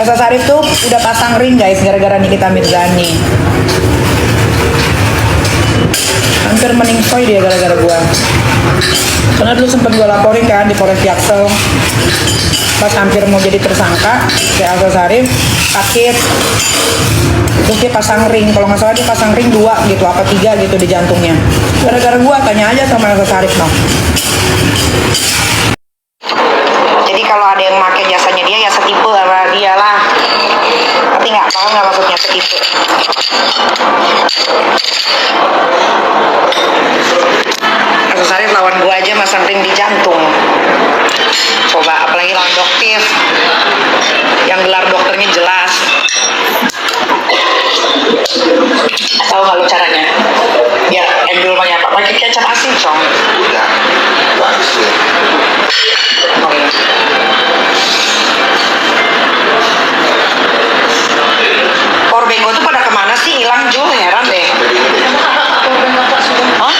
Elsa Sharif tuh udah pasang ring guys gara-gara Nikita Mirzani. Hampir meningsoy dia gara-gara gua. Karena dulu sempet gua laporin kan di Polres Jaksel. Pas hampir mau jadi tersangka, si Elsa Sharif sakit. Terus dia pasang ring, kalau nggak salah dia pasang ring 2 gitu, apa 3 gitu di jantungnya. Gara-gara gua, tanya aja sama Elsa Sharif dong. Jadi kalau ada yang pakai jasanya dia ya setipe sama dia lah. Tapi nggak paham nggak maksudnya setipe. Elsa Sharif lawan gua aja masang ring di jantung. Coba apalagi lawan dokter yang gelar dokternya jelas. Tahu nggak lu caranya? Biar ambil banyak apa? Pakai kecap asin, Cong. Udah, bagus ya. Oke. Powerbank gue tuh pada kemana sih? Hilang Jul, heran deh. Hah?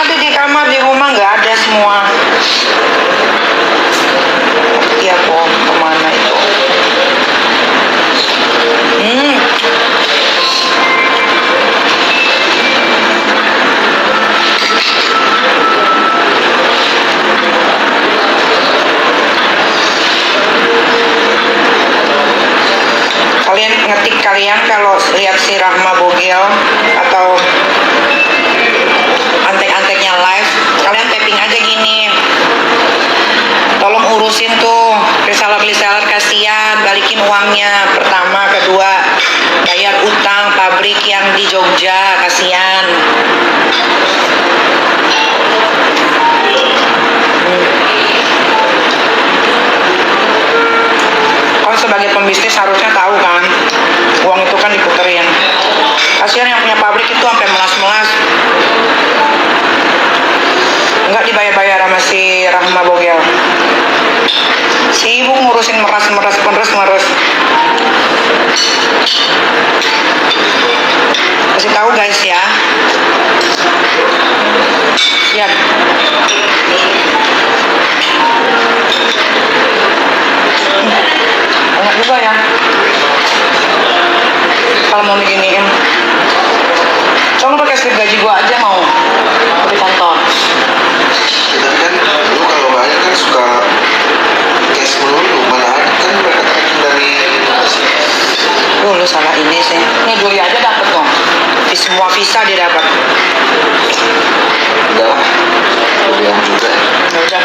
Ada di kamar, di rumah nggak ada semua. Iya kok, kemana itu? Kalian kalau lihat si Rahma Bogel atau antek-anteknya live, kalian tapping aja gini, tolong urusin tuh reseller kasihan, balikin uangnya, pertama, kedua, bayar utang pabrik yang di Jogja, kasihan. Sebagai pembisnis harusnya tahu kan, uang itu kan diputerin. Kasihan yang punya pabrik itu sampai melas-melas, nggak dibayar-bayar sama si Rahma Bogel. Si ibu ngurusin meres. Kasih tahu guys ya. Siap. Banyak juga ya kalau mau diginiin. Coba pakai slip gaji gua aja mau di kantor. Kita kan lu kalau bayar kan suka cash melulu, mana ada kan mereka tracking dari. Lu salah ini sih. Ini Juli aja dapet dong. Di semua visa dia dapat. Udah lah, bilang juga ya. Ya udah.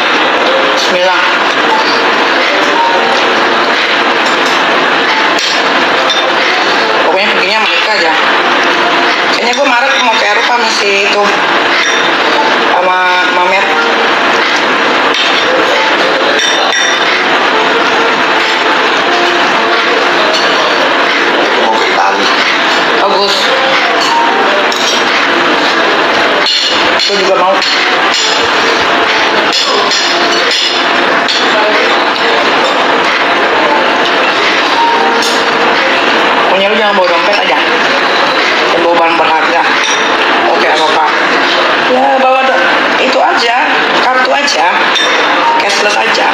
Bismillah. Pokoknya perginya mereka aja. Kayaknya gue Maret mau ke Eropa masih itu sama Mamet. Mau ke Itali. Bagus. Gue juga mau. Pokoknya lu jangan bawa dompet aja, dan bawa barang berharga. Oke, apa? Ya bawa itu aja, kartu aja, cashless aja.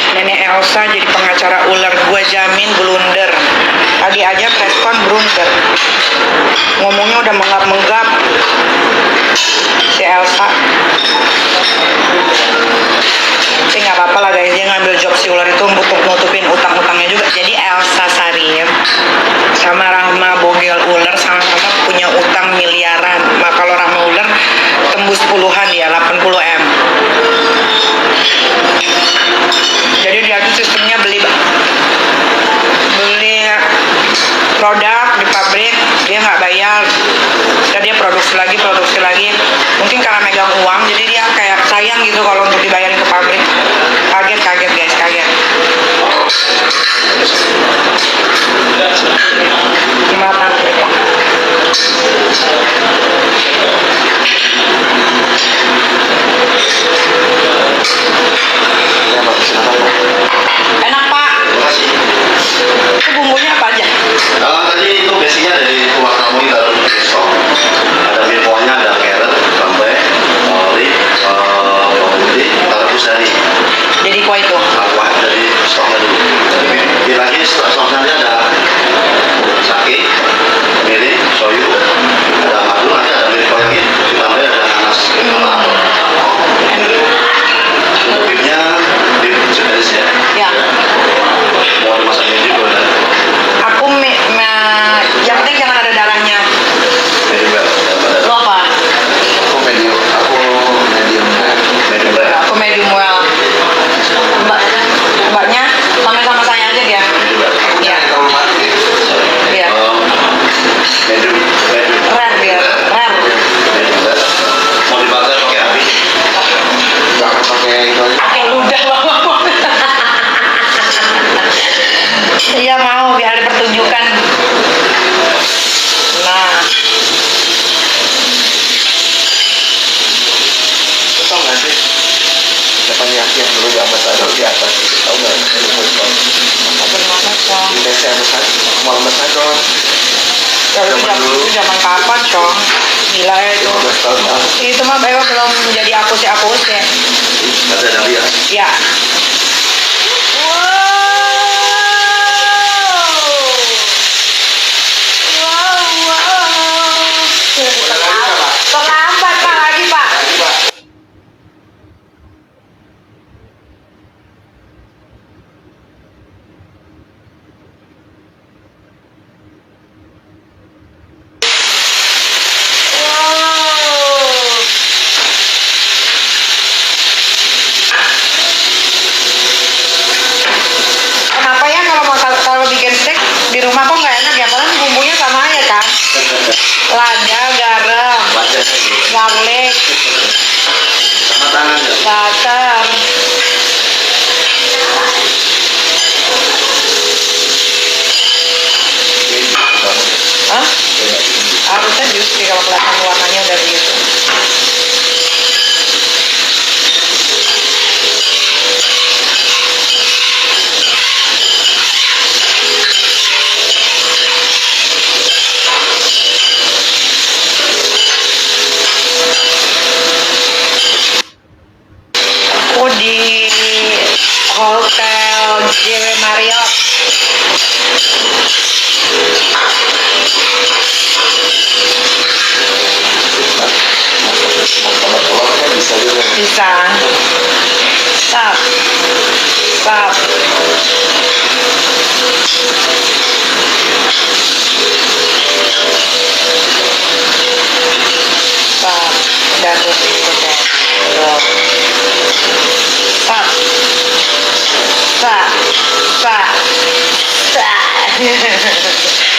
Nenek Elsa jadi pengacara ular, gua jamin blunder. Pagi aja preskon blunder. Ngomongnya udah menggap-menggap si Elsa. Tapi nggak apa-apa lah guys, dia ngambil job si ular itu untuk nutupin utang-utangnya juga. Jadi Elsa Sharif sama Rahma Bogel ular sama-sama punya utang miliaran. Nah, kalau Rahma ular tembus puluhan ya, 80 M. Jadi dia tuh sistemnya beli produk di pabrik, dia nggak bayar, dan dia produksi lagi. Mungkin karena megang uang, jadi dia kayak sayang gitu kalau untuk dibayarin ke pabrik. Kaget guys, kaget. Gimana? dulu di ambasador di atas gitu. Tahu nggak? Ini motor. Bagaimana Cong? Di TC ambasador. Ya itu Zaman dulu. zaman kapan Cong? Gila ya itu. 15 tahun lalu. Itu mah Beo belum jadi apus ya. Ada dari ya. Ya. Terlambat Pak lagi Pak. Kenapa ya kalau bikin steak di rumah kok nggak enak ya? Padahal bumbunya sama aja kan? Lada, garam, Baca gitu. garlic, Sama tangan ya. butter. Hah? Harusnya justru kalau kelihatan warnanya udah begitu. Aku di Hotel JW Marriott. Kolak-kolaknya bisa juga. Bisa. Stop. Stop. Stop. Udah tuh udah. Stop. Stop. Stop. Stop.